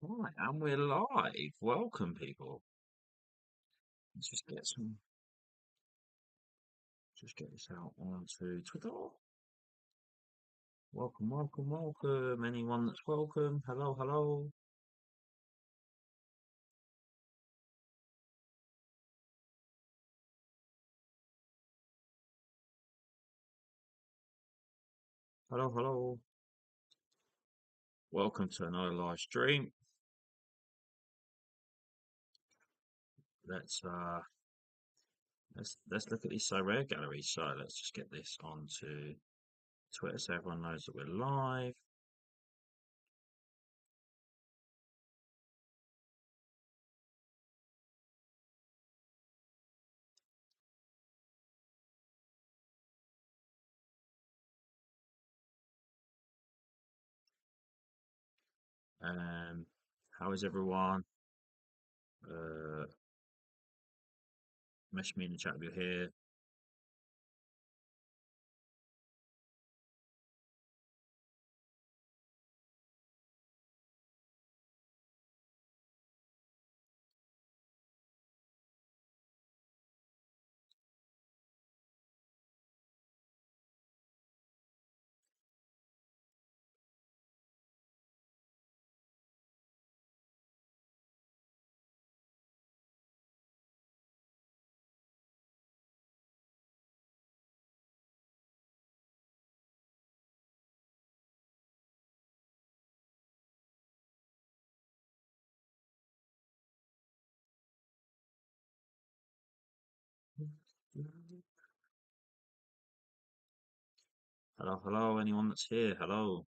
Right, and we're live. Welcome, people. Let's just get this out onto Twitter. Welcome, welcome, welcome. Anyone that's welcome. Hello, hello. Hello, hello. Welcome to another live stream. Let's uh let's look at these Sorare galleries. So let's just get this onto Twitter so everyone knows that we're live. Um how is everyone? Uh Message me in the chat if you're here. Hello, hello, anyone that's here, hello.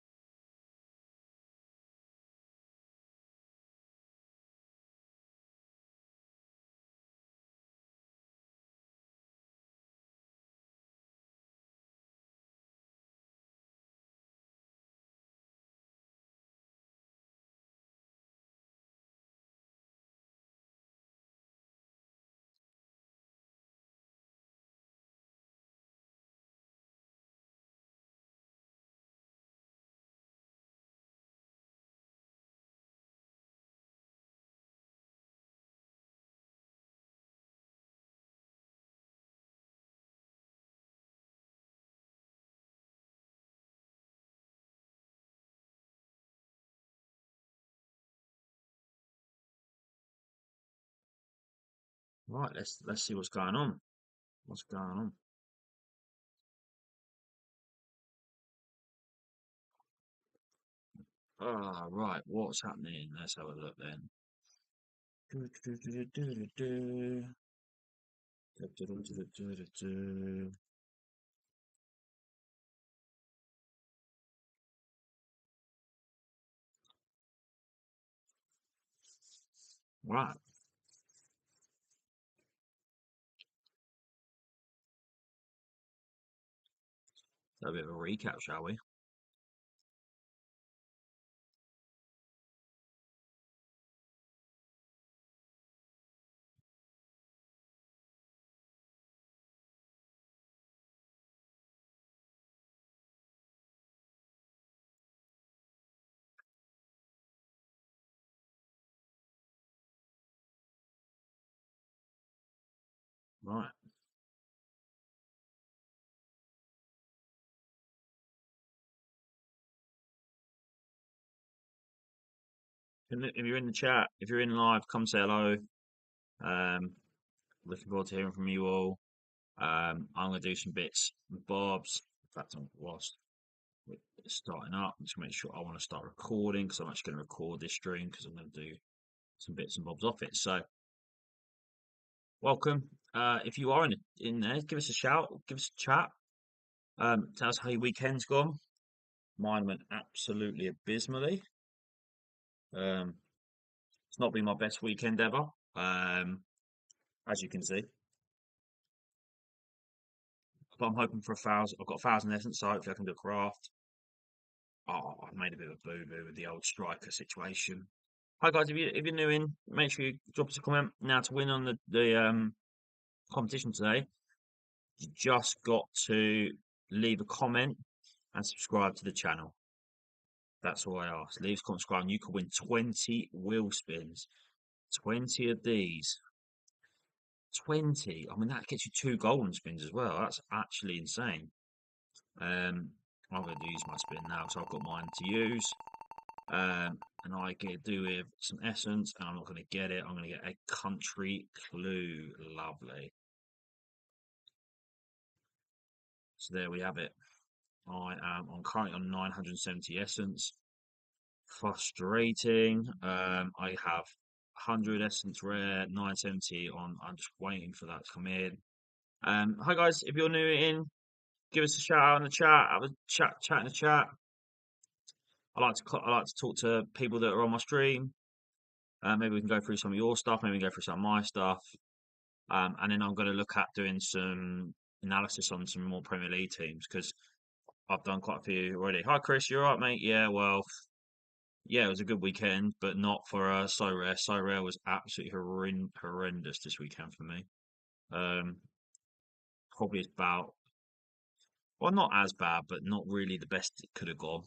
Right, let's see what's going on. What's going on? Ah, right. What's happening? Let's have a look then. Right. A bit of a recap, shall we? Right. If you're in the chat, if you're in live, come say hello. Looking forward to hearing from you all. I'm going to do some bits and bobs. In fact, whilst we're starting up, I'm just going to make sure I want to start recording because I'm actually going to record this stream because I'm going to do some bits and bobs off it. So, welcome. If you are in there, give us a shout, give us a chat. Tell us how your weekend's gone. Mine went absolutely abysmally. Um, it's not been my best weekend ever. Um, as you can see, but I'm hoping for 1,000. I've got 1,000 essence, so hopefully I can do a craft. Oh, I've made a bit of a boo boo with the old striker situation. Hi guys, if you're new in, make sure you drop us a comment. Now to win on the competition today, you just got to leave a comment and subscribe to the channel. That's all I ask. Leaves comment, subscribe, and you can win 20 wheel spins. 20 of these. 20. I mean, that gets you two golden spins as well. That's actually insane. Um, I'm going to use my spin now, so I've got mine to use. And I get do with some essence, and I'm not going to get it. I'm going to get a country clue. Lovely. So there we have it. I'm currently on 970 essence. Frustrating. I have 100 essence rare, 970 on. I'm just waiting for that to come in. Hi guys, if you're new in, give us a shout out in the chat. Have a chat in the chat. I like to talk to people that are on my stream. Maybe we can go through some of your stuff. Maybe we can go through some of my stuff. And then I'm going to look at doing some analysis on some more Premier League teams because I've done quite a few already. Hi Chris, you alright, mate? Yeah, well, yeah, it was a good weekend, but not for Sorare. Sorare was absolutely horrendous this weekend for me. Um, Probably about, well, not as bad, but not really the best it could have gone.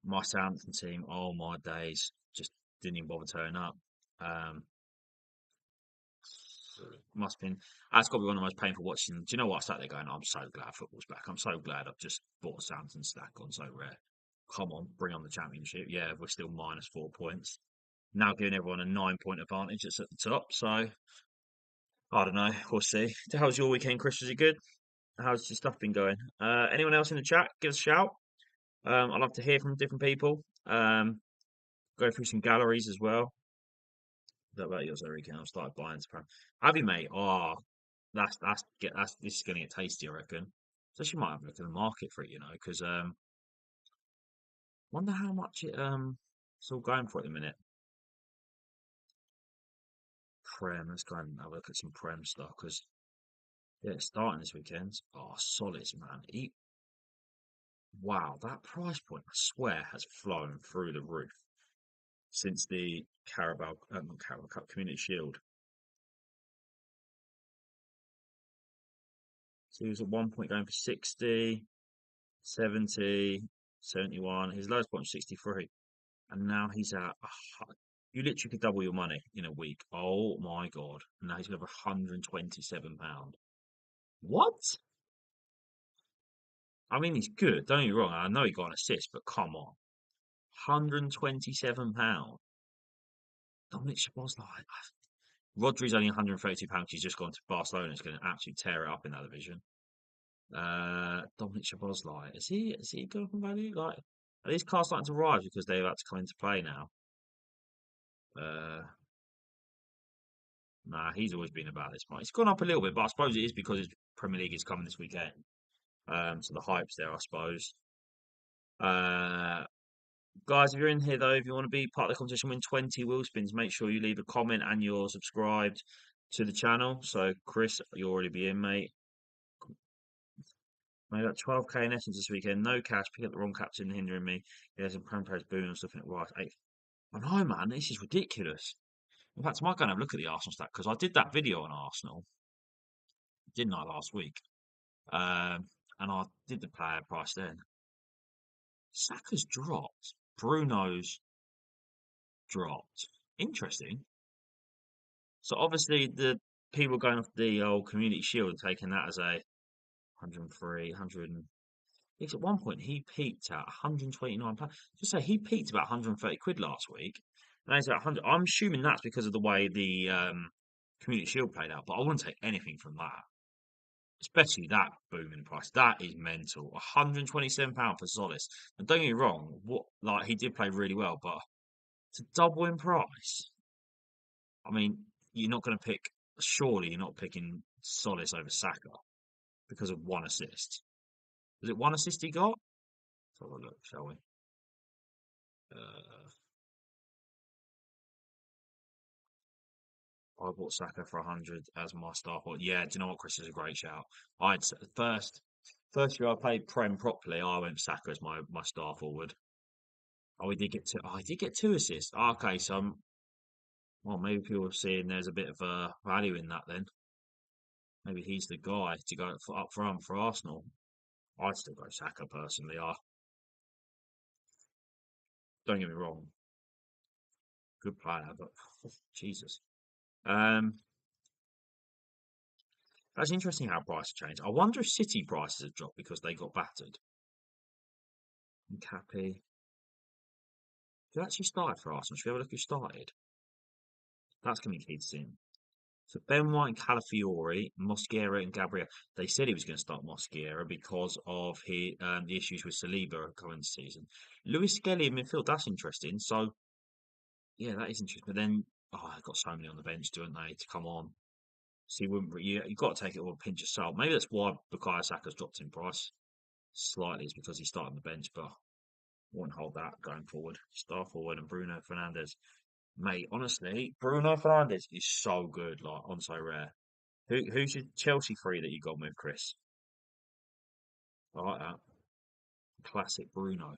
My Southampton team, oh my days, just didn't even bother turning up. Um, must have been, that's got to be one of the most painful watching. Do you know what? I sat there going, I'm so glad football's back. I'm so glad I've just bought a Southampton stack on so rare. Come on, bring on the championship. Yeah, we're still minus 4 points. Now giving everyone a 9 point advantage that's at the top. So I don't know. We'll see. How's your weekend, Chris? Was it good? How's your stuff been going? Anyone else in the chat? Give us a shout. I'd love to hear from different people. Go through some galleries as well. That about yours, Enrique. I've started buying some. Have you, mate? Oh, that's this is gonna get tasty, I reckon. So she might have a look at the market for it, because wonder how much it's all going for at the minute. Prem, let's go and have a look at some Prem stuff because yeah, it's starting this weekend. Oh, solid, man. Wow, that price point, I swear, has flown through the roof since the not Carabao Cup Community Shield. So he was at one point going for 60, 70, 71. His lowest point was 63. And now he's at, you literally could double your money in a week. Oh my God. And now he's got £127. What? I mean, he's good. Don't get me wrong. I know he got an assist, but come on. £127. Dominic Szoboszlai. Rodri's only £132. He's just gone to Barcelona. He's going to actually tear it up in that division. Dominic Szoboszlai. Is he good on value? Like, are these cars starting to rise because they're about to come into play now? Uh, nah, he's always been about this point. It's gone up a little bit, but I suppose it is because his Premier League is coming this weekend. So the hype's there, I suppose. Uh, Guys, if you're in here though, if you want to be part of the competition, win 20 wheel spins, make sure you leave a comment and you're subscribed to the channel. So, Chris, you'll already be in, mate. Made up 12k in essence this weekend. No cash. Pick up the wrong captain, hindering me. Yeah, some prem players booing and stuff in it. Right, eight. I know, man. This is ridiculous. In fact, I might go and have a look at the Arsenal stat because I did that video on Arsenal, didn't I, last week? And I did the player price then. Saka's dropped. Bruno's dropped. Interesting. So obviously the people going off the old Community Shield and taking that as a 103, 100. Because at one point he peaked at £129. Just say he peaked about 130 quid last week. And he's at 100. I'm assuming that's because of the way the Community Shield played out, but I wouldn't take anything from that. Especially that booming price. That is mental. £127 for Solis. And don't get me wrong, he did play really well, but to double in price. I mean, you're not going to pick. Surely you're not picking Solis over Saka because of one assist. Was it one assist he got? Let's have a look, shall we? Uh, I bought Saka for 100 as my star forward. Yeah, do you know what, Chris? Is a great shout. First year I played Prem properly. I went Saka as my star forward. Oh, he did get two. Oh, he did get two assists. Okay, so well, maybe people are seeing there's a bit of value in that then. Maybe he's the guy to go up front for Arsenal. I'd still go Saka personally. don't get me wrong, good player, but Jesus. Um, that's interesting how prices changed. I wonder if City prices have dropped because they got battered. And Cappy, who actually started for Arsenal? Should we have a look who started? That's going to be key to see. So Ben White and Calafiori, Mosquera and Gabriel. They said he was going to start Mosquera because of the issues with Saliba coming this season. Lewis Skelly in midfield, that's interesting. So yeah, that is interesting. But then, oh, I've got so many on the bench, don't they, to come on. So you've got to take it with a pinch of salt. Maybe that's why Bukayo Saka's dropped in price slightly, is because he started on the bench, but I won't hold that going forward. Star forward and Bruno Fernandes. Mate, honestly, Bruno Fernandes is so good, like on so rare. Who's your Chelsea three that you got with, Chris? I like that. Classic Bruno.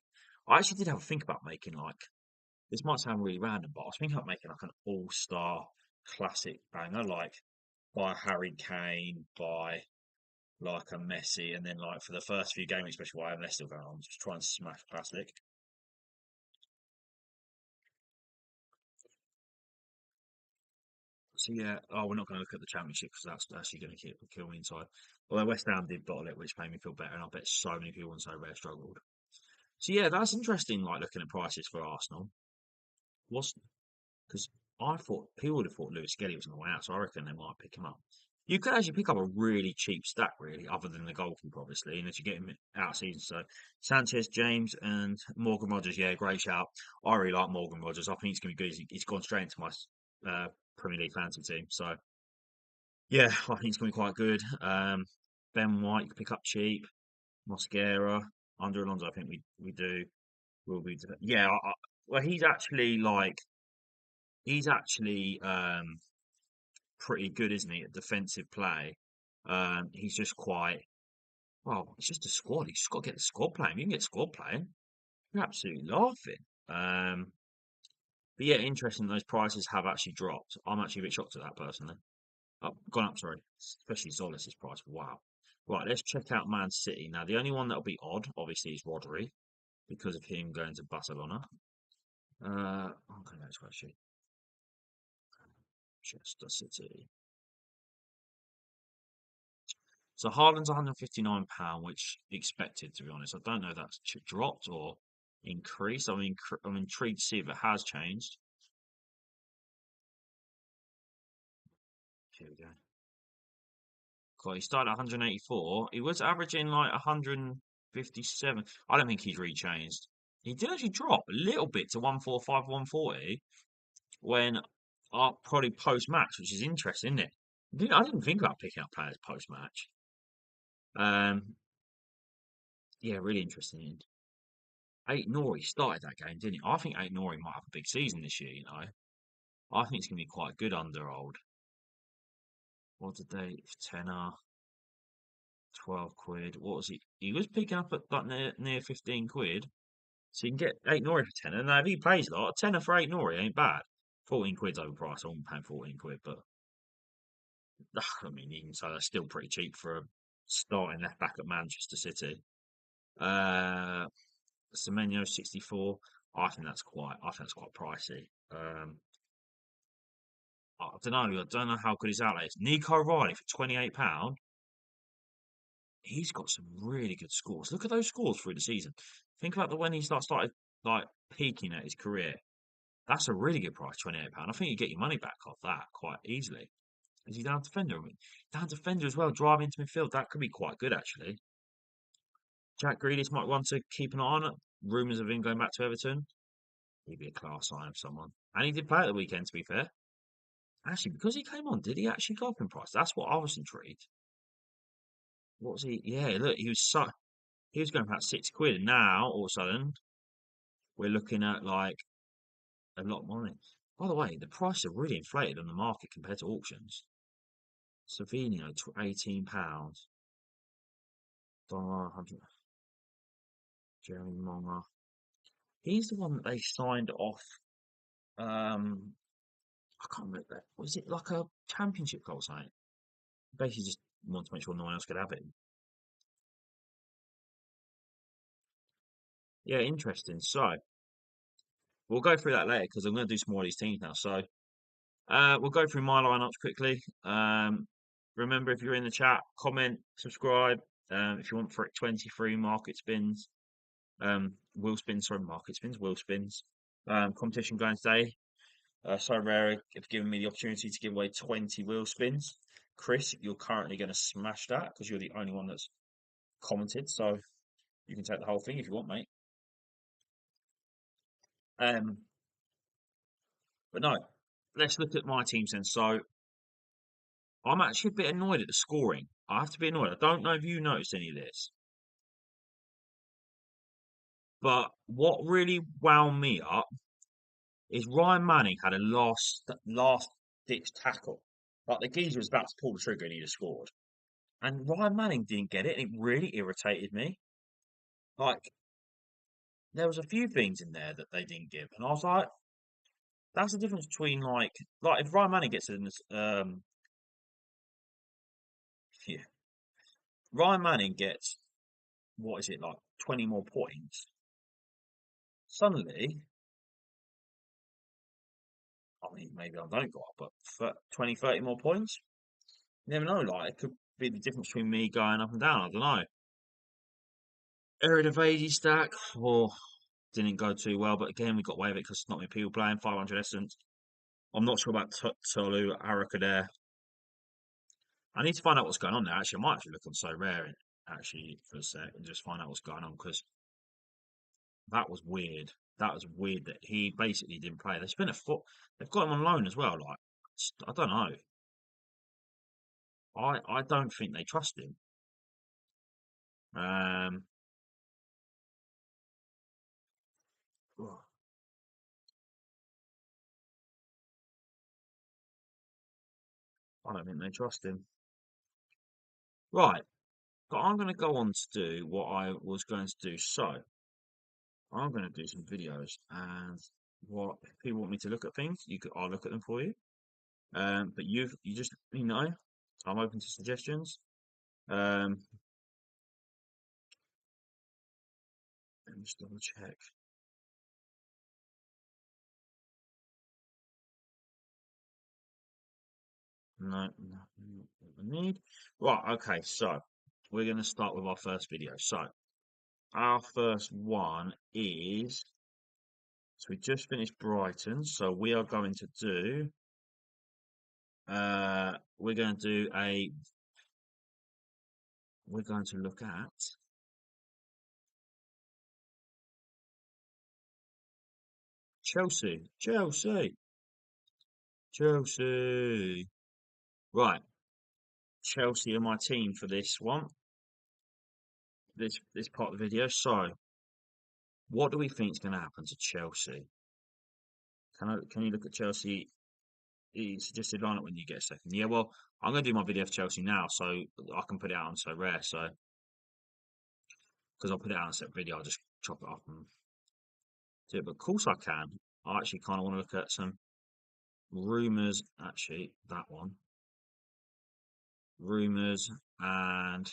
I actually did have a think about making like this might sound really random, but I was thinking about making like an all-star classic banger, like by Harry Kane, by like a Messi, and then like for the first few games, especially while they're still going on, just try and smash classic. So yeah, oh, we're not going to look at the championship because that's actually going to kill me inside. Although West Ham did bottle it, which made me feel better, and I bet so many people on so rare struggled. So yeah, that's interesting. Like looking at prices for Arsenal, was because I thought people would have thought Lewis Skelly was on the way out, so I reckon they might pick him up. You could actually pick up a really cheap stack, really, other than the goalkeeper, obviously, and if you get him out of season. So Sanchez, James, and Morgan Rogers, yeah, great shout. I really like Morgan Rogers. I think he's going to be good. He's gone straight into my Premier League fantasy team. So yeah, I think it's going to be quite good. Ben White, you can pick up cheap. Mosquera, under Alonso, I think we do. Will be, yeah. Well, he's actually pretty good, isn't he, at defensive play? He's just quite well. It's just a squad. He's just got to get the squad playing. You can get squad playing. You're absolutely laughing. But yeah, interesting. Those prices have actually dropped. I'm actually a bit shocked at that personally. Gone up, sorry. Especially Zolas's price. Wow. Right, let's check out Man City. Now, the only one that'll be odd, obviously, is Rodri because of him going to Barcelona. Okay, next question. Manchester City. So Haaland's £159, which expected to be honest. I don't know if that's dropped or increased. I'm intrigued to see if it has changed. Here we go. God, he started at 184. He was averaging like 157. I don't think he's really changed. He did actually drop a little bit to 145, 140 when probably post match, which is interesting, isn't it? I didn't think about picking up players post match. Um, yeah, really interesting. Eight Nori started that game, didn't he? I think Eight Nori might have a big season this year, you know. I think it's going to be quite good under old. What did they, tenner, 12 quid. What was he? He was picking up at like near 15 quid. So you can get Eight Nori for tenner. Now, if he plays a lot, a tenner for Eight Nori ain't bad. 14 quid's overpriced. I won't pay 14 quid, but I mean, even so, that's still pretty cheap for a starting left back at Manchester City. Uh, Semenyo 64. I think that's quite pricey. I don't know. I don't know how good his outlay is. Nico Riley for £28. He's got some really good scores. Look at those scores through the season. Think about the when he started like peaking at his career. That's a really good price, £28. I think you get your money back off that quite easily. Is he down defender? I mean, down defender as well, driving into midfield. That could be quite good actually. Jack Grealish might want to keep an eye on it. Rumours of him going back to Everton. He'd be a class sign of someone. And he did play at the weekend, to be fair. Actually, because he came on, did he actually go up in price? That's what I was intrigued. What was he? Yeah, look, he was going for about 6 quid. And now, all of a sudden, we're looking at like a lot more money. By the way, the prices are really inflated on the market compared to auctions. Savinio, £18. Dollar 100. Jeremy Monger. He's the one that they signed off. I can't remember that. Was it like a championship goal sign? Basically, just want to make sure no one else could have it. Yeah, interesting. So, we'll go through that later because I'm going to do some more of these teams now. So we'll go through my lineups quickly. Remember, if you're in the chat, comment, subscribe. If you want for 23 market spins, wheel spins, sorry, market spins, wheel spins. Competition going today. Sorare have given me the opportunity to give away 20 wheel spins. Chris, you're currently going to smash that because you're the only one that's commented. So you can take the whole thing if you want, mate. Um, but no, let's look at my teams then. So I'm actually a bit annoyed at the scoring. I have to be annoyed. I don't know if you noticed any of this, but what really wound me up is Ryan Manning had a last ditch tackle. Like the geezer was about to pull the trigger and he'd have scored. And Ryan Manning didn't get it, and it really irritated me. Like there was a few things in there that they didn't give, and I was like, that's the difference between like if Ryan Manning gets in this yeah, Ryan Manning gets what is it like 20 more points. Suddenly, I mean maybe I don't go up, but for 20, 30 more points, you never know, like it could be the difference between me going up and down. I don't know. Eredivisie stack, didn't go too well, but again we got away with it because it's not many people playing 500 essence. I'm not sure about Tolu Araka there. I need to find out what's going on there. Actually, I might actually look on So Rare actually for a sec and just find out what's going on because that was weird. That was weird that he basically didn't play. They spent a foot. They've got him on loan as well. Like I don't know. I don't think they trust him. Um, I don't think they trust him. Right, but I'm going to go on to do what I was going to do. So I'm going to do some videos, and what if people want me to look at things, I'll look at them for you. But you just I'm open to suggestions. Um, let me just double check. No, no, not what I need. Right, okay, so we're going to start with our first video. So our first one is so we just finished Brighton, so we are going to do we're going to do a we're going to look at Chelsea. Chelsea. Right, Chelsea are my team for this one. This part of the video. So, what do we think is going to happen to Chelsea? Can you look at Chelsea? He suggested lineup when you get a second. Yeah, well, I'm going to do my video for Chelsea now, so I can put it out on So Rare. So, because I'll put it out on a separate video, I'll just chop it up and do it. But of course I can. I actually kind of want to look at some rumours. Actually, that one, rumours and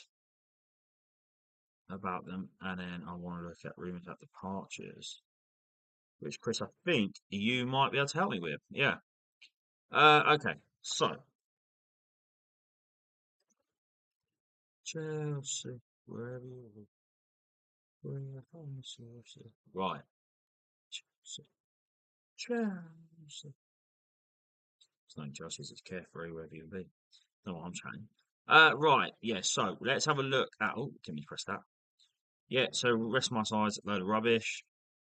about them, and then I want to look at rumours about departures, which Chris, I think you might be able to help me with. Yeah. Okay. So Chelsea, wherever you Chelsea. Right. Chelsea. Chelsea. It's not Chelsea, it's Carefree, wherever you be. Know what I'm saying. Right. Yeah. So let's have a look at. Oh, can we press that? Yeah. So rest my sides, load of rubbish.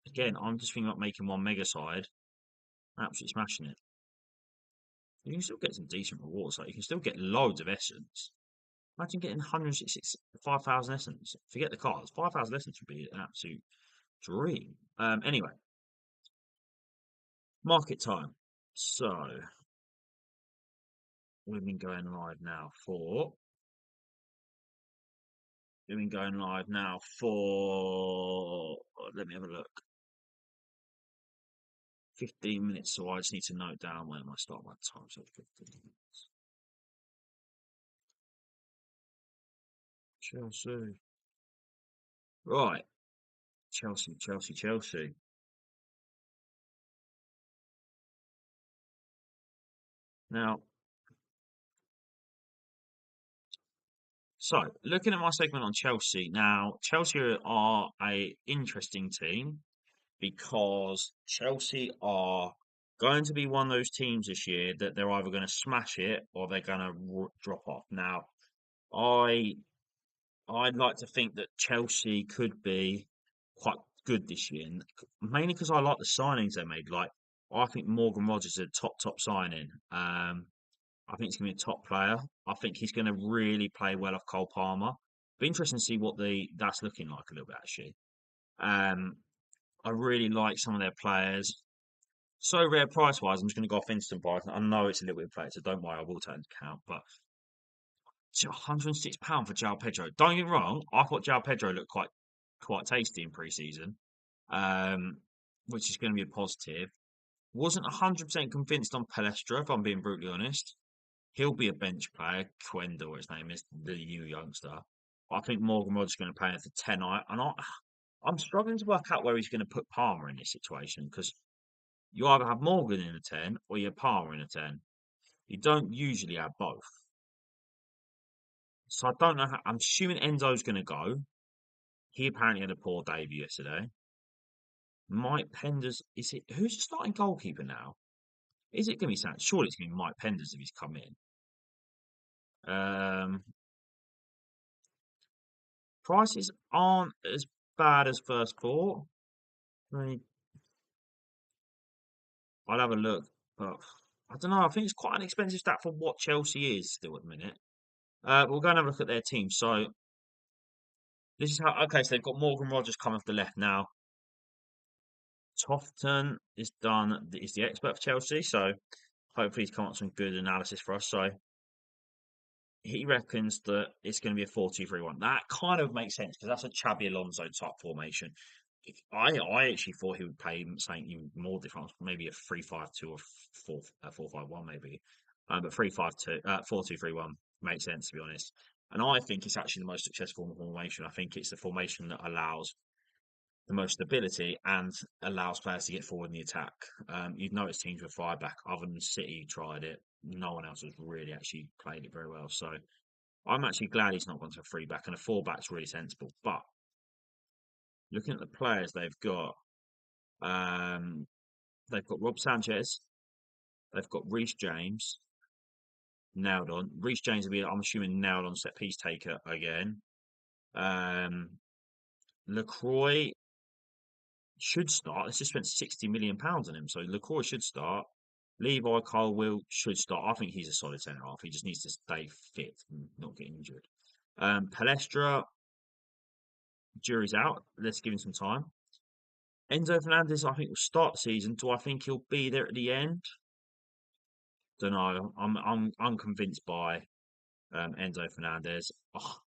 Again, I'm just thinking about making one mega side. Absolutely smashing it. You can still get some decent rewards. Like you can still get loads of essence. Imagine getting 165,000 essence. Forget the cards. 5,000 essence would be an absolute dream. Anyway, market time. So we've been going live now for. We've been going live now for. Let me have a look. 15 minutes. So I just need to note down when I start my time. So 15 minutes. Chelsea. Right. Chelsea. Now, so looking at my segment on Chelsea, now Chelsea are a interesting team because Chelsea are going to be one of those teams this year that they're either going to smash it or they're going to drop off. Now, I I'd like to think that Chelsea could be quite good this year, and mainly because I like the signings they made. Like, I think Morgan Rogers is a top signing. I think he's going to be a top player. I think he's going to really play well off Cole Palmer. Be interesting to see what the that's looking like a little bit actually. Um, I really like some of their players. So rare price wise, I'm just going to go off instant price. I know it's a little bit of play, so don't worry, I will take into account. But £106 for João Pedro. Don't get me wrong, I thought João Pedro looked quite tasty in pre-season, um, which is going to be a positive. Wasn't 100% convinced on Palestra, if I'm being brutally honest. He'll be a bench player. Quenda, what his name is, the new youngster. I think Morgan Rogers going to play as a 10. I'm struggling to work out where he's going to put Palmer in this situation because you either have Morgan in a 10 or you have Palmer in a 10. You don't usually have both. So I don't know how. I'm assuming Enzo's going to go. He apparently had a poor debut yesterday. Mike Penders, is it who's the starting goalkeeper now? Is it going to be Sam? Surely it's going to be Mike Penders if he's come in. Um, Prices aren't as bad as first thought. I mean, I'll have a look, but I don't know. I think it's quite an expensive stat for what Chelsea is still at the minute. We'll go and have a look at their team. So this is how. Okay, so they've got Morgan Rogers coming off the left now. Tofton is done. Is the expert for Chelsea, so hopefully he's come up with some good analysis for us. So he reckons that it's going to be a 4-2-3-1. That kind of makes sense because that's a Xabi Alonso type formation. I actually thought he would play something even more different, maybe a 3-5-2 or 4-4-5-1 maybe. But 3-5-2, 4-2-3-1 makes sense to be honest. And I think it's actually the most successful formation. I think it's the formation that allows the most stability and allows players to get forward in the attack. You'd notice teams with five back, other than City tried it. No one else has really actually played it very well. So I'm actually glad he's not gone to a three back, and a four back's really sensible. But looking at the players um, they've got Rob Sanchez, they've got Reece James nailed on. Reece James will be, I'm assuming, nailed on set piece taker again. Um, Lacroix should start. Let's just spent £60 million on him, so Lacroix should start. Levi Colwill should start. I think he's a solid centre half. He just needs to stay fit and not get injured. Palestra, jury's out. Let's give him some time. Enzo Fernandez, I think, will start the season. Do I think he'll be there at the end? Don't know. I'm unconvinced by Enzo Fernandez. Oh,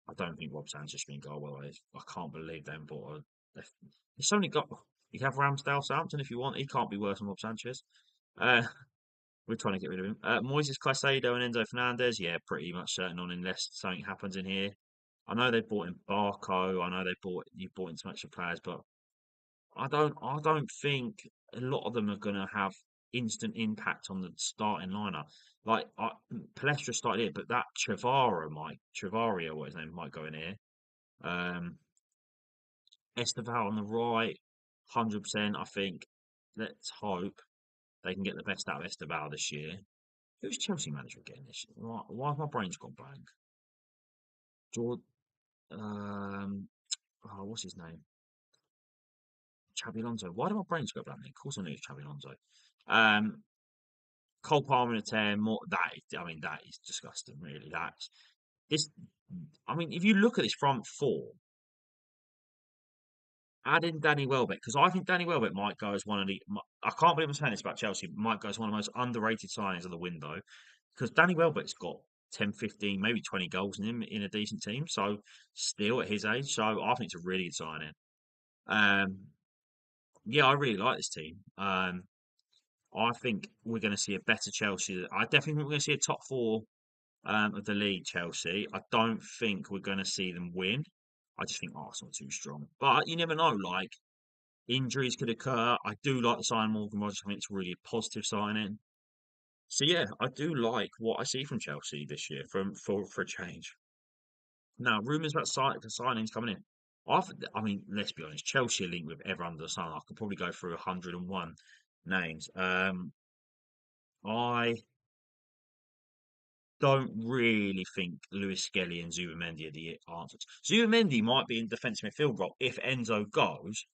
I don't think Rob Sanchez been goal well. I can't believe them bought a. It's only got. You can have Ramsdale Southampton if you want. He can't be worse than Rob Sanchez. Uh, we're trying to get rid of him. Moises Caicedo and Enzo Fernandez. Yeah, pretty much certain on unless something happens in here. I know they bought in Barco. I know you bought in some extra players, but I don't think a lot of them are going to have instant impact on the starting lineup. Like Palestra started here, but that Trevario, what his name might go in here. Um, Esteval on the right, 100%. I think. Let's hope they can get the best out of Esteval this year. Who's Chelsea manager again this year? Why have my brain's gone blank? George, um, what's his name? Xabi Alonso. Why do my brains go blank? Of course I knew it was Xabi Alonso. Um, Cole Palmer in a 10, more that is disgusting, really. That's this I mean, if you look at this front four, add in Danny Welbeck, because I think Danny Welbeck might go as one of the I can't believe I'm saying this about Chelsea, might go as one of the most underrated signings of the window. Because Danny Welbeck's got 10, 15, maybe 20 goals in him in a decent team. So still at his age. So I think it's a really good signing. Um yeah, I really like this team. I think we're going to see a better Chelsea. I definitely think we're going to see a top four of the league, Chelsea. I don't think we're going to see them win. I just think Arsenal are too strong. But you never know. Like injuries could occur. I do like the sign of Morgan Rogers. I think it's really a positive signing. So yeah, I do like what I see from Chelsea this year from for a change. Now, rumours about signings coming in. I mean, let's be honest, Chelsea are linked with everyone under the sun. I could probably go through 101 names. I don't really think Lewis Skelly and Zubimendi are the answers. Zubimendi might be in defensive midfield role if Enzo goes,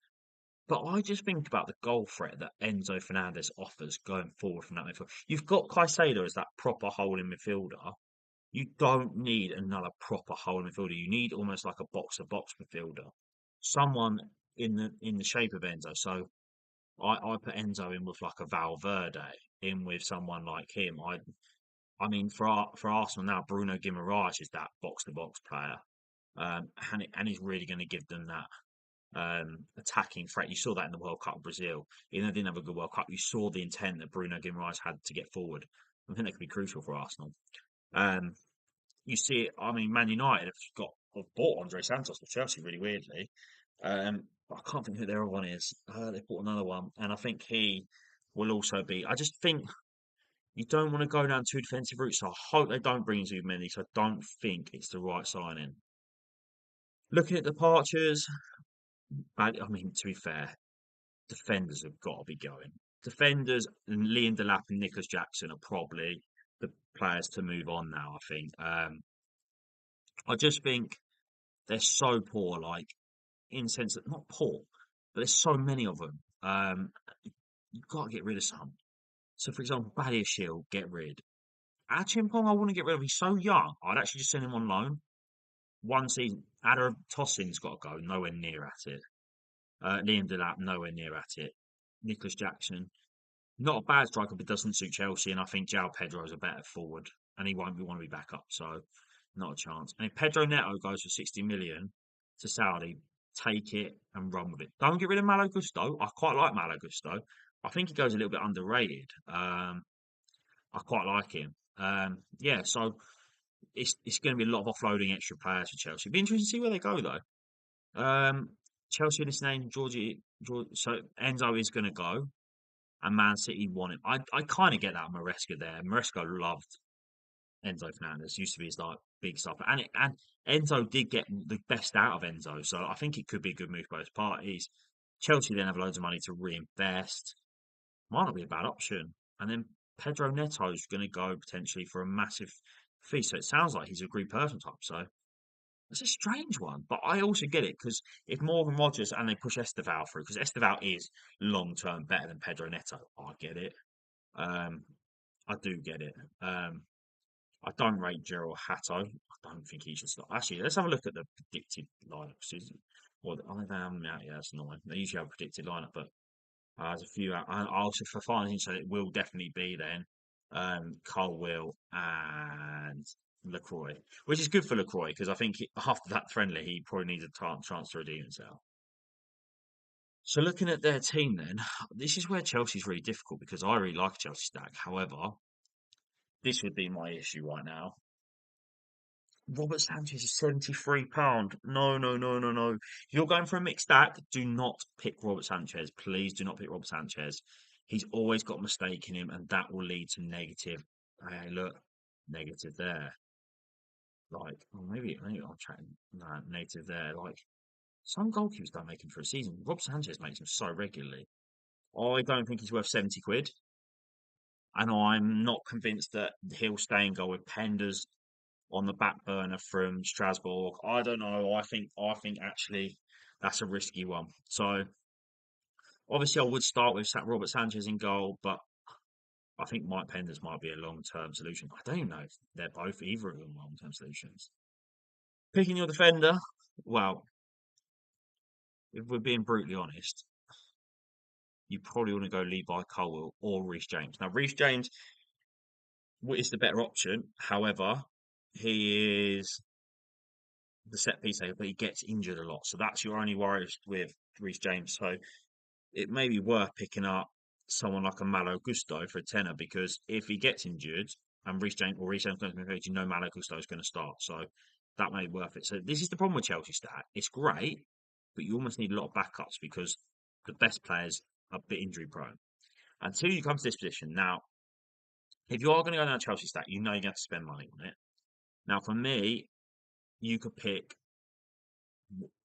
but I just think about the goal threat that Enzo Fernandez offers going forward from that midfield. You've got Caicedo as that proper holding midfielder. You don't need another proper holding midfielder. You need almost like a box to box midfielder, someone in the shape of Enzo. So I put Enzo in with like a Valverde, in with someone like him. I mean for Arsenal now, Bruno Guimaraes is that box to box player, and he's really going to give them that attacking threat. You saw that in the World Cup of Brazil. Even though they didn't have a good World Cup, you saw the intent that Bruno Guimaraes had to get forward. I think that could be crucial for Arsenal. Um, you see it. I mean, Man United have bought Andre Santos for Chelsea really weirdly. I can't think who their other one is. They bought another one, and I think he will also be. I just think you don't want to go down two defensive routes. So I hope they don't bring too many. So I don't think it's the right signing. Looking at departures, I mean, to be fair, defenders have got to be going. Defenders and Liam Delap and Nicholas Jackson are probably the players to move on now. I think. I just think they're so poor. Like in sense that not poor, but there's so many of them. You've got to get rid of some. So, for example, Badia Shield, get rid. Achimpong, I wouldn't get rid of. He's so young. I'd actually just send him on loan. One season. Ada Tosin's got to go. Nowhere near at it. Liam Delap, nowhere near at it. Nicholas Jackson, not a bad striker, but doesn't suit Chelsea. And I think João Pedro is a better forward, and he won't want to be back up. So, not a chance. And if Pedro Neto goes for 60 million to Saudi, take it and run with it. Don't get rid of Malo Gusto. I quite like Malo Gusto. I think he goes a little bit underrated. I quite like him. Yeah, so it's going to be a lot of offloading extra players for Chelsea. Be interesting to see where they go though. Chelsea this name George, so Enzo is going to go, and Man City want him. I kind of get that Maresca there. Maresca loved Enzo Fernandez. Used to be his like big stuff, and Enzo did get the best out of Enzo, so I think it could be a good move for both parties. Chelsea then have loads of money to reinvest. Might not be a bad option. And then Pedro Neto's going to go potentially for a massive fee. So it sounds like he's a agreed person type. So it's a strange one, but I also get it because if Morgan Rogers and they push Esteval through, because Esteval is long term better than Pedro Neto, I get it. Um, I do get it. I don't rate Gerald Hatto. I don't think he should start. Actually, let's have a look at the predicted lineups. Well, I don't know out yet. That's annoying. They usually have a predicted lineup, but there's a few. I also for finally, so it will definitely be then Cole Will and Lacroix, which is good for Lacroix because I think after that friendly, he probably needs a chance to redeem himself. So looking at their team, then this is where Chelsea's really difficult because I really like Chelsea stack. However, this would be my issue right now. Robert Sanchez is £73. No, no, no, no, no. If you're going for a mixed stack, do not pick Robert Sanchez. Please do not pick Robert Sanchez. He's always got a mistake in him, and that will lead to negative. Hey, look, negative there. Like, oh, maybe I'll try negative there. Like, some goalkeepers don't make him for a season. Rob Sanchez makes them so regularly. I don't think he's worth 70 quid. And I'm not convinced that he'll stay in goal with Penders on the back burner from Strasbourg. I don't know. I think actually that's a risky one. So obviously I would start with Robert Sanchez in goal, but I think Mike Penders might be a long term solution. I don't even know if they're both either of them long term solutions. Picking your defender, well, if we're being brutally honest, you probably want to go Levi Colwill or Reece James. Now Reece James is the better option. However, he is the set piece taker, but he gets injured a lot. So that's your only worries with Reece James. So it may be worth picking up someone like a Malo Gusto for a tenner because if he gets injured and Reece James goes to midfield, you know Malo Gusto is going to start. So that may be worth it. So this is the problem with Chelsea stat. It's great, but you almost need a lot of backups because the best players are a bit injury prone. Until you come to this position, now If you are going to go down Chelsea stack, you know you have to spend money on it. Now, for me, you could pick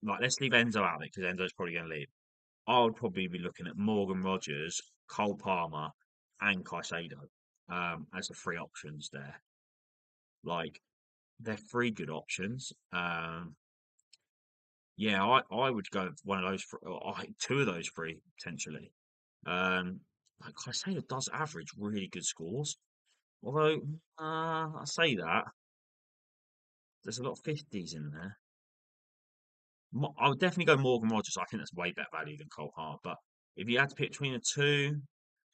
like let's leave Enzo out of it because Enzo's probably going to leave. I would probably be looking at Morgan Rogers, Cole Palmer, and Caicedo as the three options there. Like they're three good options. Yeah, I would go with one of those. Or two of those three potentially. Like Caicedo does average really good scores. Although I say that there's a lot of fifties in there. I would definitely go Morgan Rogers. I think that's way better value than Cole Palmer. But if you had to pick between the two,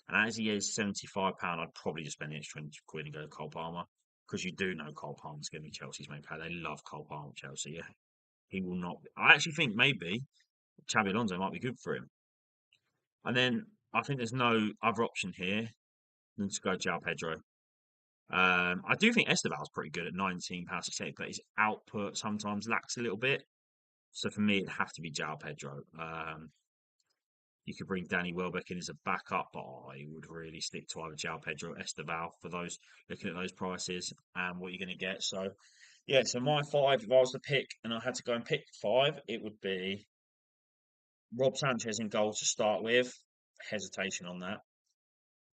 and as he is £75, I'd probably just spend the extra 20 quid and go Cole Palmer because you do know Cole Palmer's going to be Chelsea's main player. They love Cole Palmer at Chelsea. Yeah, he will not. I actually think maybe Xabi Alonso might be good for him. And then I think there's no other option here than to go João Pedro. I do think Esteval's pretty good at £19 a but his output sometimes lacks a little bit. So for me, it'd have to be João Pedro. You could bring Danny Welbeck in as a backup, but I would really stick to either João Pedro or Esteval for those looking at those prices and what you're going to get. So yeah, so my five, if I was to pick and I had to go and pick five, it would be Rob Sanchez in goal to start with. Hesitation on that.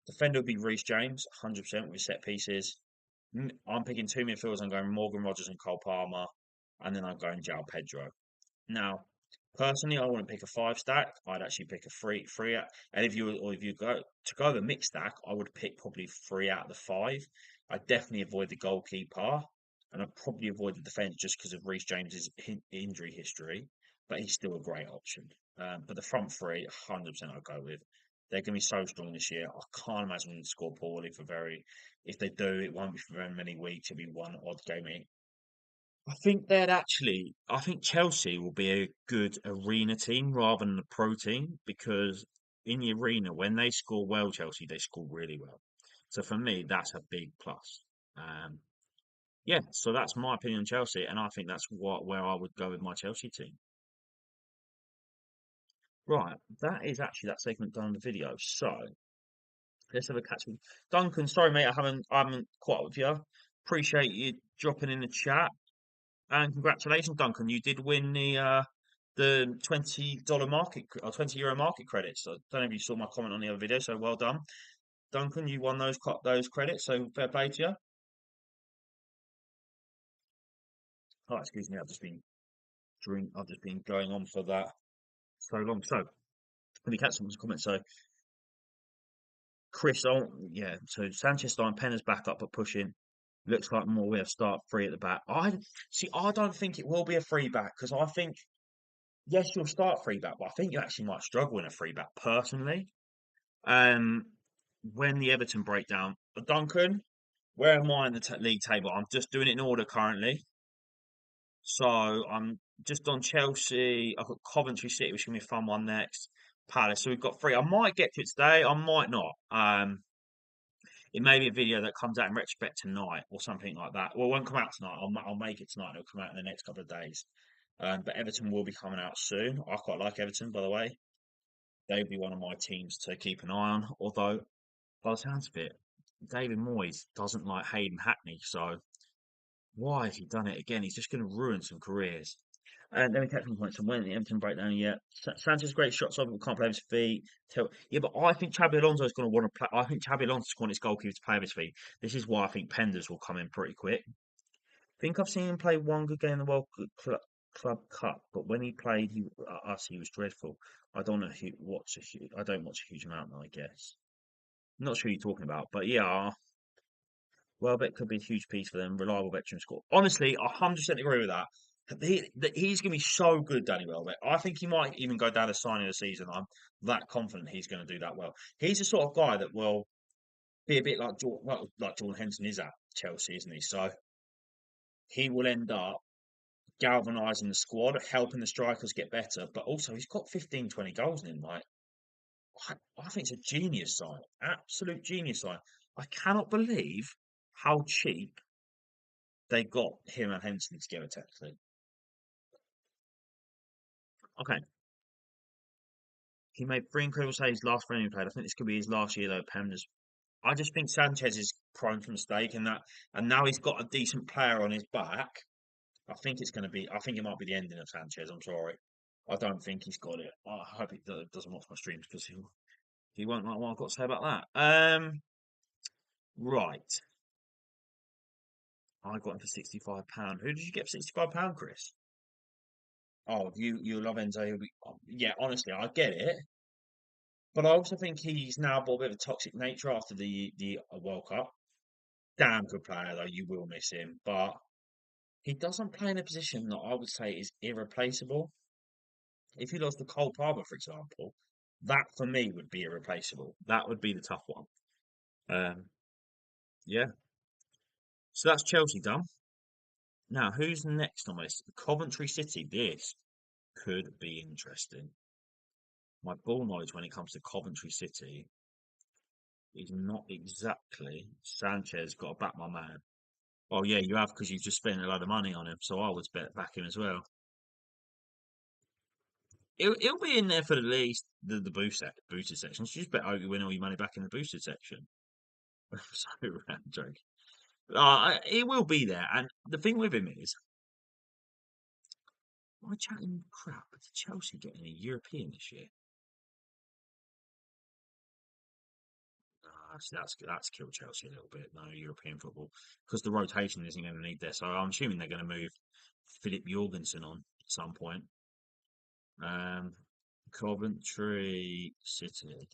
Defender would be Reece James, 100% with set pieces. I'm picking two midfielders. I'm going Morgan Rogers and Cole Palmer, and then I'm going João Pedro. Now, personally, I wouldn't pick a five stack. I'd actually pick a three out. And if you go to go with a mixed stack, I would pick probably three out of the five. I'd definitely avoid the goalkeeper, and I'd probably avoid the defence just because of Reece James's injury history. But he's still a great option. But the front three, 100%, I'd go with. They're going to be so strong this year. I can't imagine them to score poorly for very. If they do, it won't be for very many weeks. It'll be one odd game. I think Chelsea will be a good arena team rather than a pro team because in the arena, when they score well, Chelsea, they score really well. So for me, that's a big plus. Um, yeah, so that's my opinion on Chelsea, and I think that's where I would go with my Chelsea team. Right, that is actually that segment done on the video. So let's have a catch up. Duncan, sorry mate, I haven't caught up with you. Appreciate you dropping in the chat. And congratulations, Duncan. You did win the $20 market or €20 market credits. I don't know if you saw my comment on the other video, so well done. Duncan, you won those credits, so fair play to you. Oh, excuse me, I've just been going on for that so long. So let me catch someone's comment. So Chris, oh yeah, so Sanchez starting Penner's back up but pushing. Looks like more we have start free at the back. I see I don't think it will be a free back because I think yes, you'll start free back, but I think you actually might struggle in a free back personally. Um, when the Everton breakdown, Duncan, where am I in the league table? I'm just doing it in order currently. So I'm just on Chelsea. I've got Coventry City, which is gonna be a fun one next. Palace. So we've got three. I might get to it today. I might not. It may be a video that comes out in retrospect tonight or something like that. Well, it won't come out tonight. I'll make it tonight. It'll come out in the next couple of days. But Everton will be coming out soon. I quite like Everton, by the way. They'd be one of my teams to keep an eye on. Although by the sounds of it, David Moyes doesn't like Hayden Hackney, so why has he done it again? He's just going to ruin some careers. And then we catch some points. And when the Everton breakdown, yeah, Sanchez great shots over, can't play with his feet. Yeah, but I think Xabi Alonso is going to want to play. I think Xabi Alonso is going his goalkeeper to play with his feet. This is why I think Penders will come in pretty quick. I think I've seen him play one good game in the Club Cup, but when he played us, he was dreadful. I don't know I don't watch a huge amount, I guess. Not sure who you're talking about, but yeah, Welbeck could be a huge piece for them. Reliable veteran score. Honestly, I 100% agree with that. He's going to be so good, Danny Welbeck. I think he might even go down as signing of the season. I'm that confident he's going to do that well. He's the sort of guy that will be a bit like like Jordan Henson is at Chelsea, isn't he? So he will end up galvanising the squad, helping the strikers get better. But also, he's got 15, 20 goals in him. Like I think it's a genius sign, absolute genius sign. I cannot believe how cheap they got him and Henson together technically. Okay. He made three incredible saves last friendly he played. I think this could be his last year though at Pemdas. I just think Sanchez is prone for mistake, and now he's got a decent player on his back. I think it's going to be. I think it might be the ending of Sanchez. I'm sorry. I don't think he's got it. I hope he doesn't watch my streams because he won't like what I've got to say about that. Right. I got him for £65. Who did you get for £65, Chris? Oh, you love Enzo. Yeah, honestly, I get it, but I also think he's now got a bit of a toxic nature after the World Cup. Damn good player though. You will miss him, but he doesn't play in a position that I would say is irreplaceable. If you lost to Cole Palmer, for example, that for me would be irreplaceable. That would be the tough one. Um, yeah. So that's Chelsea done. Now, who's next on my list? Coventry City. This could be interesting. My ball knowledge when it comes to Coventry City is not exactly Sanchez. Got to back my man. Oh yeah, you have because you've just spent a lot of money on him. So I would bet back him as well. It'll be in there for at least the boosted section. So you just bet you win all your money back in the boosted section. So I'm joking. He will be there, and the thing with him is, am I chatting crap? Did Chelsea getting a European this year? So that's killed Chelsea a little bit. No European football because the rotation isn't going to need this. So I'm assuming they're going to move Philip Jorgensen on at some point. Um, Coventry City.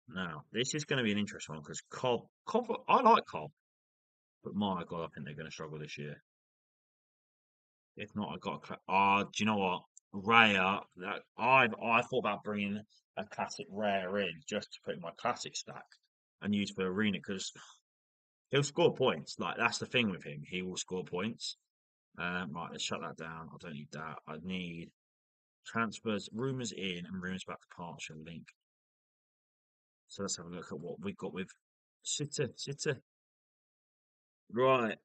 Now this is going to be an interesting one because I like Cobb, but my God, I think they're going to struggle this year. If not, I got a. Do you know what? Raya. I thought about bringing a classic Raya in just to put in my classic stack and use for arena because he'll score points. Like that's the thing with him. He will score points. Right, let's shut that down. I don't need that. I need transfers, rumors in, and rumors back to departure link. So let's have a look at what we've got with City. City. Right.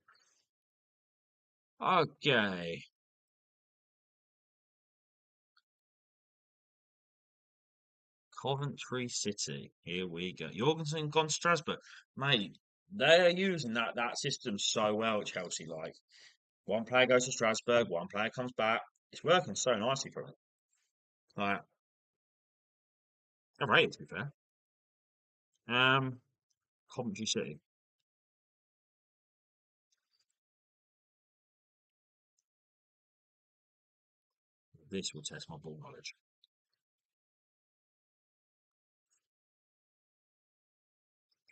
Okay. Coventry City. Here we go. Jorgensen gone Strasbourg. Mate, they're using that system so well at Chelsea. Like one player goes to Strasbourg, one player comes back. It's working so nicely for them. Like, I'm right to be fair. Um, Coventry City. This will test my ball knowledge.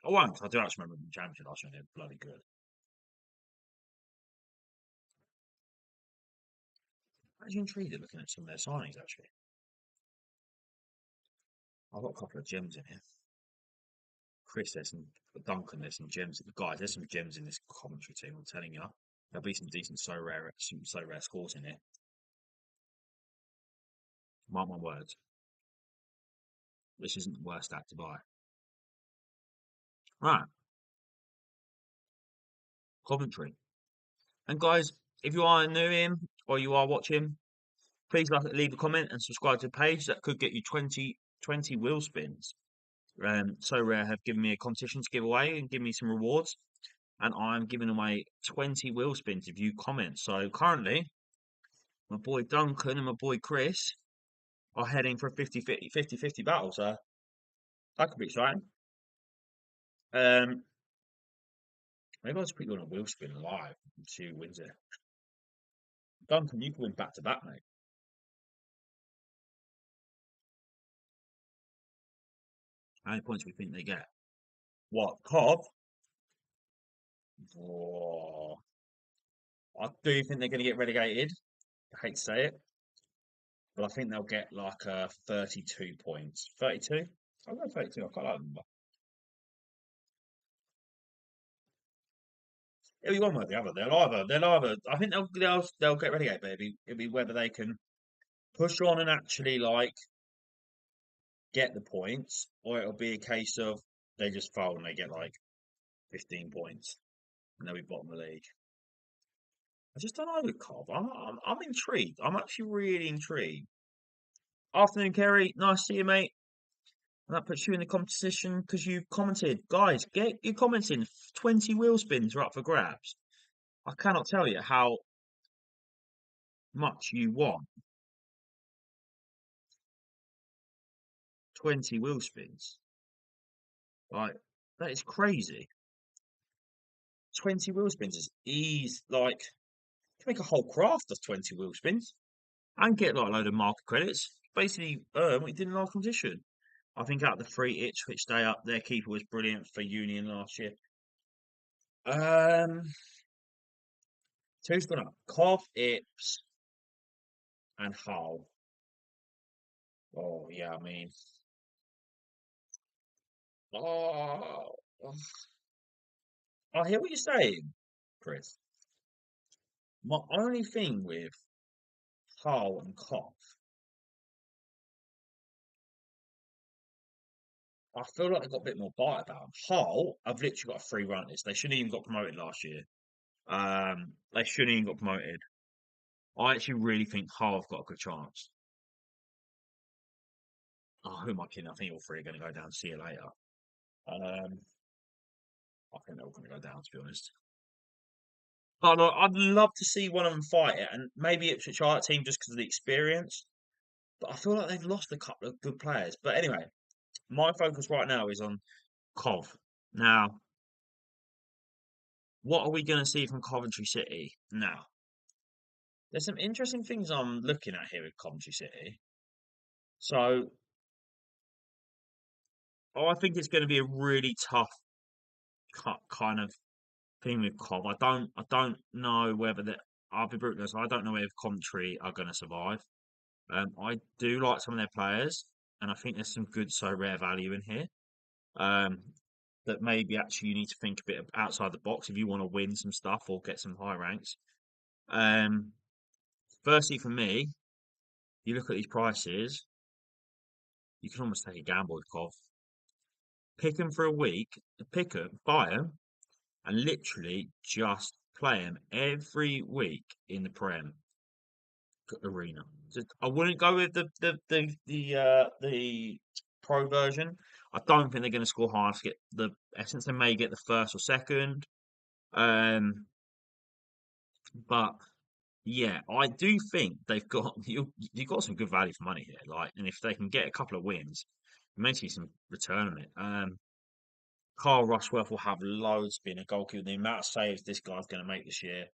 I won't. I do actually remember the championship last year. They're bloody good. I'm actually intrigued at looking at some of their signings. Actually, I've got a couple of gems in here. Chris, there's some Duncan. There's some gems. Guys, there's some gems in this Coventry team. I'm telling you. There'll be some decent so rare scores in here. Mark my words. This isn't the worst act to buy. Right, Coventry. And guys, if you are new in or you are watching, please leave a comment and subscribe to the page. That could get you 20 wheel spins. So rare have given me a competition to give away and give me some rewards. And I'm giving away 20 wheel spins if you comment. So currently, my boy Duncan and my boy Chris are heading for a 50-50 battle. So that could be exciting. Um, Maybe I'll just put you on a wheel spin live and see who wins it. Duncan, you can win back to back, mate. How many points do we think they get? What? Cobb? Oh, I do think they're going to get relegated. I hate to say it, but I think they'll get like 32 points. 32? I'll go 32. I quite like them. It'll be one way or the other. They'll either. I think they'll get relegated, but it'll be whether they can push on and actually like get the points, or it'll be a case of they just fold and they get like 15 points and they'll be bottom of the league. I just don't know with Cobb. I'm intrigued. I'm actually really intrigued. Afternoon, Kerry. Nice to see you, mate. And that puts you in the competition because you commented. Guys, get your comments in. 20 wheel spins are up for grabs. I cannot tell you how much you want 20 wheel spins. Like, that is crazy. 20 wheel spins is easy. Like, you can make a whole craft of 20 wheel spins and get like a load of market credits. Basically, earn what you did in last competition. I think out of the three, Ipswich Day up, their keeper was brilliant for Union last year. Um, who's gone up? Cov, Ips, and Hull. Oh yeah, I mean, oh, oh, I hear what you're saying, Chris. My only thing with Hull and Cov, I feel like they've got a bit more bite about them. Hull, I've literally got a free run list. They shouldn't even got promoted last year. They shouldn't even got promoted. I actually really think Hull have got a good chance. Oh, who am I kidding? I think all three are going to go down. See you later. Um, I think they're all going to go down, to be honest. But like, I'd love to see one of them fight it, and maybe Ipswich are a team just because of the experience. But I feel like they've lost a couple of good players. But anyway, my focus right now is on Cov. Now, what are we going to see from Coventry City? Now, there's some interesting things I'm looking at here with Coventry City. So, I think it's going to be a really tough kind of thing with Cov. I don't know whether that. I'll be brutally honest. I don't know if Coventry are going to survive. I do like some of their players, and I think there's some good so rare value in here. Um, that maybe actually you need to think a bit outside the box if you want to win some stuff or get some high ranks. Um, Firstly, for me, you look at these prices, you can almost take a gamble with Cov. Pick them for a week, pick them, buy them, and literally just play them every week in the Prem arena. Just, I wouldn't go with the pro version. I don't think they're going to score high to get the essence. They may get the first or second. Um, but yeah, I do think they've got you got some good value for money here. Like, and if they can get a couple of wins, you may see some return on it. Carl Rushworth will have loads being a goalkeeper. The amount of saves this guy's going to make this year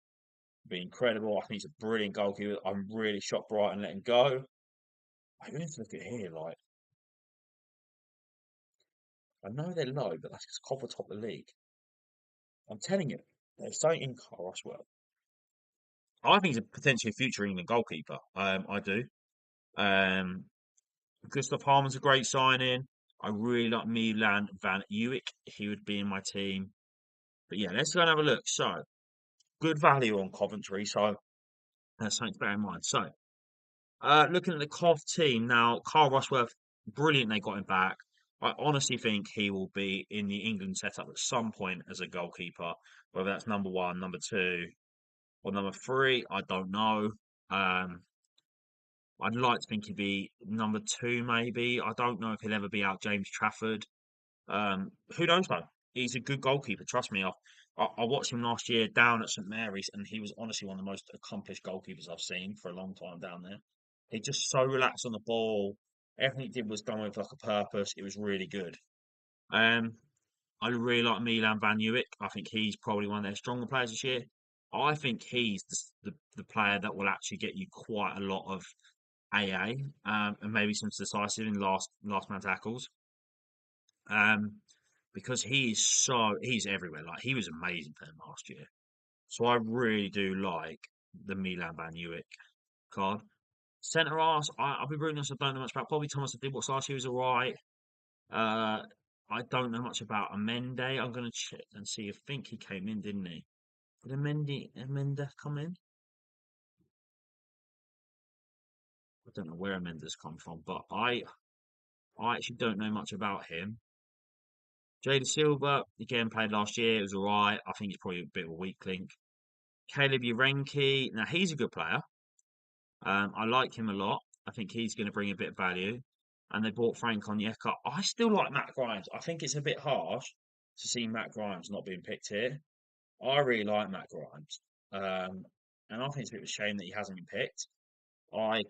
will be incredible. I think he's a brilliant goalkeeper. I'm really shocked Brighton letting go. I need to look at here. Like, I know they're low, but that's because Cobble top the league. I'm telling you, there's something in Carl Rushworth. I think he's a potentially future England goalkeeper. I do. Um, Gustav Harmon's a great signing. I really like Milan Van Uwijk. He would be in my team. But yeah, let's go and have a look. So, good value on Coventry. So, that's something to bear in mind. So, looking at the Cov team now, Carl Rushworth, brilliant they got him back. I honestly think he will be in the England setup at some point as a goalkeeper, whether that's number one, number two, or number three. I don't know. Um, I'd like to think he'd be number two, maybe. I don't know if he'll ever be out James Trafford. Who knows though? He's a good goalkeeper. Trust me. I watched him last year down at St Mary's, and he was honestly one of the most accomplished goalkeepers I've seen for a long time down there. He just so relaxed on the ball. Everything he did was done with like a purpose. It was really good. Um, I really like Milan Van Uwijk. I think he's probably one of their stronger players this year. I think he's the player that will actually get you quite a lot of AA, and maybe some decisive in last man tackles. Um, because he's everywhere. Like, he was amazing for them last year. So I really do like the Milan Van Uwijk card. Centre arse, I'll be really honest, I don't know much about Bobby Thomas. I did watch last year, he was alright. Uh, I don't know much about Amende. I'm going to check and see. I think he came in, didn't he? Did Amende come in? I don't know where Amende's come from, but I actually don't know much about him. Jada Silva, again, played last year. It was alright. I think he's probably a bit of a weak link. Caleb Urenki, now he's a good player. I like him a lot. I think he's going to bring a bit of value. And they bought Frank Onyeka. I still like Matt Grimes. I think it's a bit harsh to see Matt Grimes not being picked here. I really like Matt Grimes. Um, and I think it's a bit of a shame that he hasn't been picked. I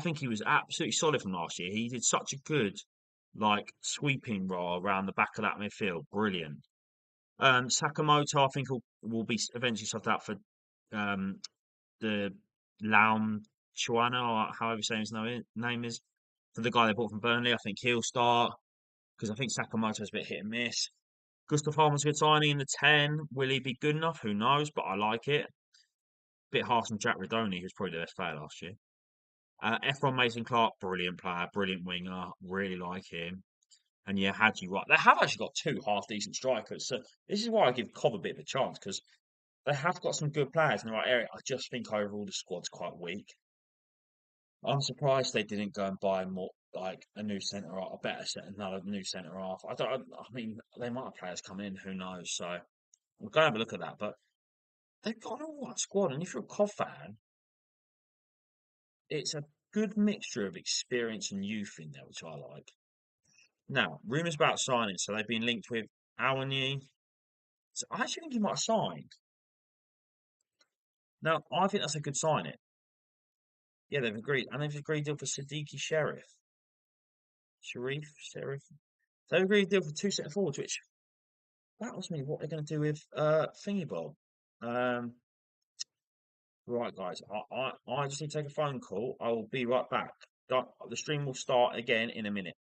think he was absolutely solid from last year. He did such a good, like, sweeping role around the back of that midfield. Brilliant. Sakamoto, I think will be eventually subbed out for um, the Laum Chuana, or however you say his name is, for the guy they bought from Burnley. I think he'll start because I think Sakamoto's a bit hit and miss. Gustav Holm's a good signing in the 10. Will he be good enough? Who knows? But I like it. Bit harsh on Jack Redoni, who's probably the best player last year. Efron Mason Clark, brilliant player, brilliant winger. Really like him. And yeah, Hadji, right. They have actually got two half decent strikers. So this is why I give Cobb a bit of a chance because they have got some good players in the right area. I just think overall the squad's quite weak. I'm surprised they didn't go and buy more like a new centre half, a better set, another new centre half. I don't. I mean, they might have players come in. Who knows? So we'll go and have a look at that. But they've got an all right squad, and if you're a Cov fan, it's a good mixture of experience and youth in there, which I like. Now, rumours about signing. So they've been linked with Awani. So I actually think he might have signed. Now, I think that's a good signing. Yeah, they've agreed, and they've agreed deal for Siddiqui Sheriff. They've agreed deal for two centre forwards, which battles me what they're going to do with Thingy Bob. Um, right, guys, I just need to take a phone call. I will be right back. The stream will start again in a minute.